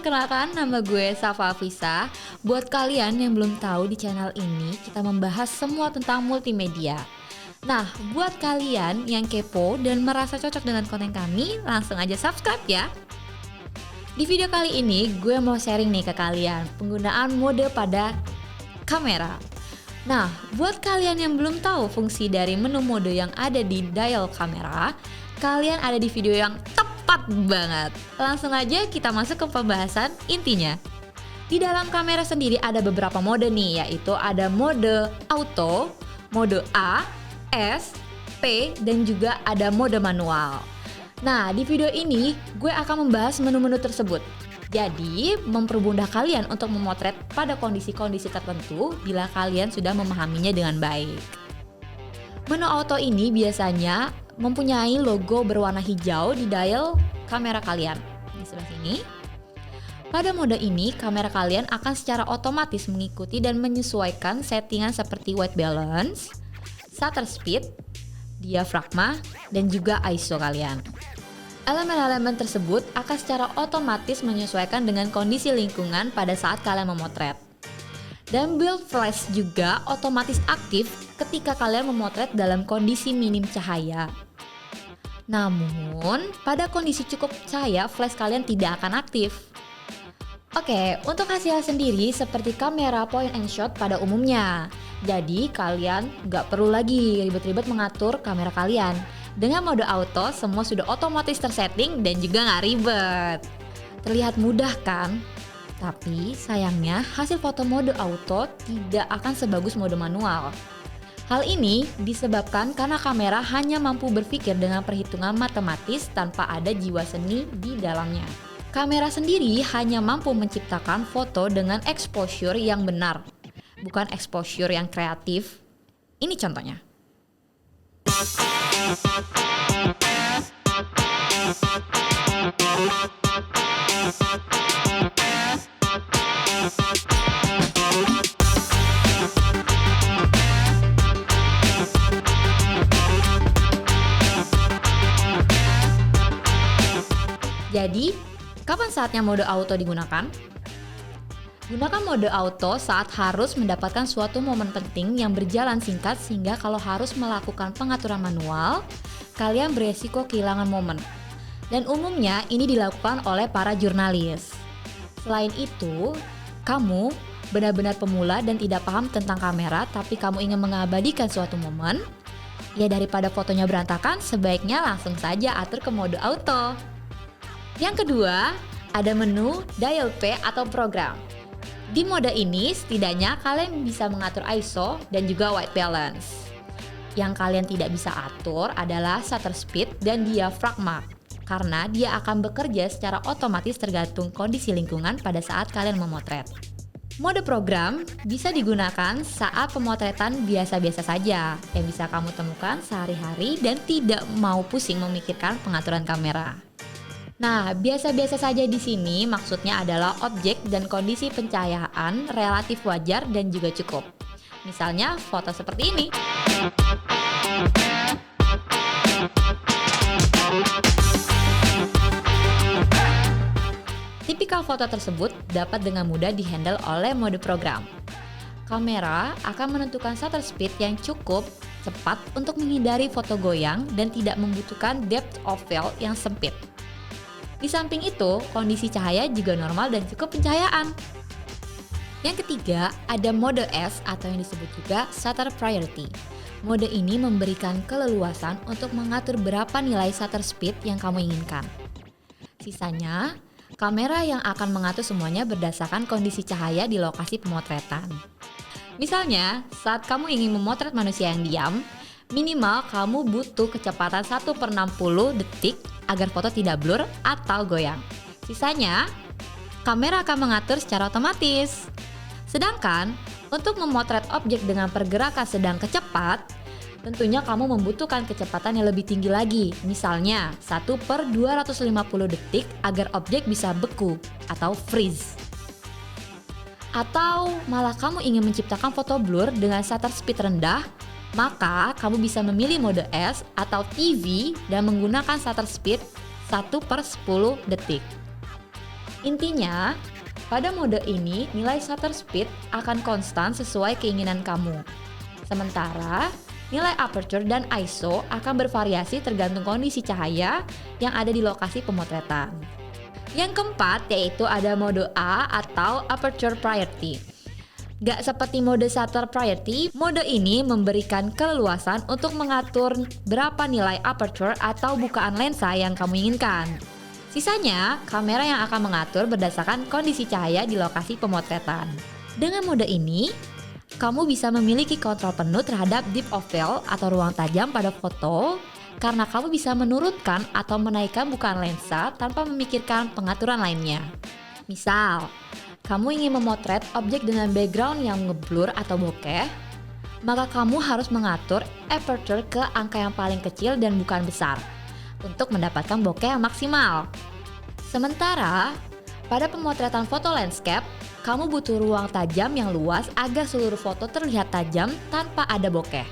perkenalkan nama gue Safa Afisa. Buat kalian yang belum tahu di channel ini kita membahas semua tentang multimedia. Nah, buat kalian yang kepo dan merasa cocok dengan konten kami, langsung aja subscribe ya. Di video kali ini gue mau sharing nih ke kalian penggunaan mode pada kamera. Nah, buat kalian yang belum tahu fungsi dari menu mode yang ada di dial kamera, kalian ada di video yang tepat banget. Langsung aja kita masuk ke pembahasan intinya. Di dalam kamera sendiri ada beberapa mode nih, yaitu ada mode auto, mode A, S, P, dan juga ada mode manual. Nah, di video ini gue akan membahas menu-menu tersebut. Jadi, mempermudah kalian untuk memotret pada kondisi-kondisi tertentu bila kalian sudah memahaminya dengan baik. Menu auto ini biasanya mempunyai logo berwarna hijau di dial kamera kalian. Di sebelah sini. Pada mode ini, kamera kalian akan secara otomatis mengikuti dan menyesuaikan settingan seperti white balance, shutter speed, diafragma, dan juga ISO kalian. Elemen-elemen tersebut akan secara otomatis menyesuaikan dengan kondisi lingkungan pada saat kalian memotret. Dan build flash juga otomatis aktif ketika kalian memotret dalam kondisi minim cahaya. Namun, pada kondisi cukup cahaya, flash kalian tidak akan aktif. Oke, untuk hasil sendiri seperti kamera point and shot pada umumnya. Jadi, kalian nggak perlu lagi ribet-ribet mengatur kamera kalian. Dengan mode auto, semua sudah otomatis tersetting dan juga nggak ribet. Terlihat mudah kan? Tapi, sayangnya hasil foto mode auto tidak akan sebagus mode manual. Hal ini disebabkan karena kamera hanya mampu berpikir dengan perhitungan matematis tanpa ada jiwa seni di dalamnya. Kamera sendiri hanya mampu menciptakan foto dengan exposure yang benar, bukan exposure yang kreatif. Ini contohnya. Jadi, kapan saatnya mode auto digunakan? Gunakan mode auto saat harus mendapatkan suatu momen penting yang berjalan singkat sehingga kalau harus melakukan pengaturan manual, kalian beresiko kehilangan momen. Dan umumnya ini dilakukan oleh para jurnalis. Selain itu, kamu benar-benar pemula dan tidak paham tentang kamera tapi kamu ingin mengabadikan suatu momen, ya daripada fotonya berantakan, sebaiknya langsung saja atur ke mode auto. Yang kedua, ada menu dial P atau program. Di mode ini, setidaknya kalian bisa mengatur ISO dan juga white balance. Yang kalian tidak bisa atur adalah shutter speed dan diafragma, karena dia akan bekerja secara otomatis tergantung kondisi lingkungan pada saat kalian memotret. Mode program bisa digunakan saat pemotretan biasa-biasa saja, yang bisa kamu temukan sehari-hari dan tidak mau pusing memikirkan pengaturan kamera. Nah, biasa-biasa saja di sini maksudnya adalah objek dan kondisi pencahayaan relatif wajar dan juga cukup. Misalnya foto seperti ini. Tipikal foto tersebut dapat dengan mudah dihandle oleh mode program. Kamera akan menentukan shutter speed yang cukup cepat untuk menghindari foto goyang dan tidak membutuhkan depth of field yang sempit. Di samping itu, kondisi cahaya juga normal dan cukup pencahayaan. Yang ketiga, ada mode S atau yang disebut juga shutter priority. Mode ini memberikan keleluasan untuk mengatur berapa nilai shutter speed yang kamu inginkan. Sisanya, kamera yang akan mengatur semuanya berdasarkan kondisi cahaya di lokasi pemotretan. Misalnya, saat kamu ingin memotret manusia yang diam, minimal kamu butuh kecepatan 1/60 detik agar foto tidak blur atau goyang. Sisanya, kamera akan mengatur secara otomatis. Sedangkan, untuk memotret objek dengan pergerakan sedang kecepat, tentunya kamu membutuhkan kecepatan yang lebih tinggi lagi. Misalnya, 1/250 detik agar objek bisa beku atau freeze. Atau malah kamu ingin menciptakan foto blur dengan shutter speed rendah, maka kamu bisa memilih mode S atau TV dan menggunakan shutter speed 1/10 detik. Intinya, pada mode ini nilai shutter speed akan konstan sesuai keinginan kamu. Sementara, nilai aperture dan ISO akan bervariasi tergantung kondisi cahaya yang ada di lokasi pemotretan. Yang keempat yaitu ada mode A atau aperture priority. Gak seperti mode shutter priority, mode ini memberikan keleluasan untuk mengatur berapa nilai aperture atau bukaan lensa yang kamu inginkan. Sisanya, kamera yang akan mengatur berdasarkan kondisi cahaya di lokasi pemotretan. Dengan mode ini, kamu bisa memiliki kontrol penuh terhadap depth of field atau ruang tajam pada foto karena kamu bisa menurunkan atau menaikkan bukaan lensa tanpa memikirkan pengaturan lainnya. Misal, kamu ingin memotret objek dengan background yang ngeblur atau bokeh, maka kamu harus mengatur aperture ke angka yang paling kecil dan bukaan besar untuk mendapatkan bokeh yang maksimal. Sementara, pada pemotretan foto landscape, kamu butuh ruang tajam yang luas agar seluruh foto terlihat tajam tanpa ada bokeh.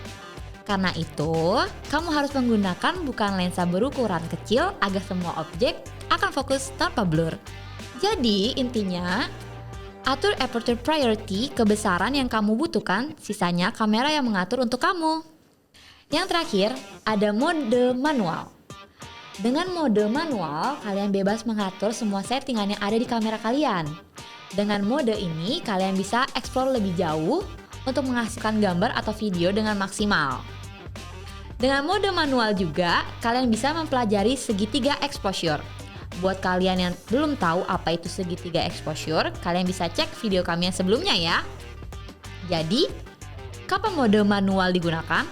Karena itu, kamu harus menggunakan bukaan lensa berukuran kecil agar semua objek akan fokus tanpa blur. Jadi, intinya, atur aperture priority kebesaran yang kamu butuhkan, sisanya kamera yang mengatur untuk kamu. Yang terakhir, ada mode manual. Dengan mode manual, kalian bebas mengatur semua settingan yang ada di kamera kalian. Dengan mode ini, kalian bisa explore lebih jauh untuk menghasilkan gambar atau video dengan maksimal. Dengan mode manual juga, kalian bisa mempelajari segitiga exposure. Buat kalian yang belum tahu apa itu segitiga exposure, kalian bisa cek video kami yang sebelumnya ya. Jadi, kapan mode manual digunakan?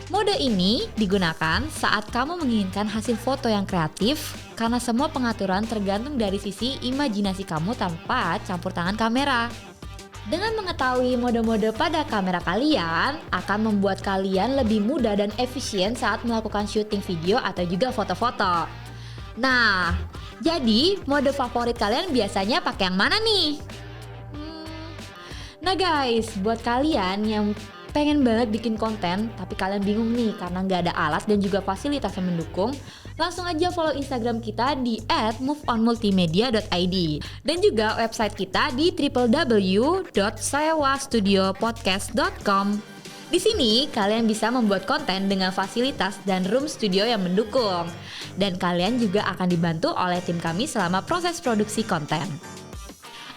Mode ini digunakan saat kamu menginginkan hasil foto yang kreatif karena semua pengaturan tergantung dari sisi imajinasi kamu tanpa campur tangan kamera. Dengan mengetahui mode-mode pada kamera kalian akan membuat kalian lebih mudah dan efisien saat melakukan syuting video atau juga foto-foto. Nah, jadi mode favorit kalian biasanya pakai yang mana nih? Nah guys, buat kalian yang pengen banget bikin konten tapi kalian bingung nih karena nggak ada alat dan juga fasilitas yang mendukung, langsung aja follow Instagram kita di @moveonmultimedia.id dan juga website kita di www.sayawastudiopodcast.com. Di sini kalian bisa membuat konten dengan fasilitas dan room studio yang mendukung, dan kalian juga akan dibantu oleh tim kami selama proses produksi konten.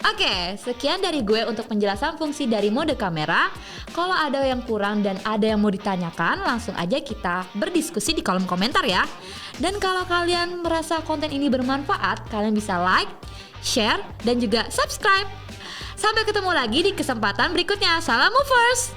Oke, sekian dari gue untuk penjelasan fungsi dari mode kamera. Kalau ada yang kurang dan ada yang mau ditanyakan, langsung aja kita berdiskusi di kolom komentar ya. Dan kalau kalian merasa konten ini bermanfaat, kalian bisa like, share, dan juga subscribe. Sampai ketemu lagi di kesempatan berikutnya. Salam movers!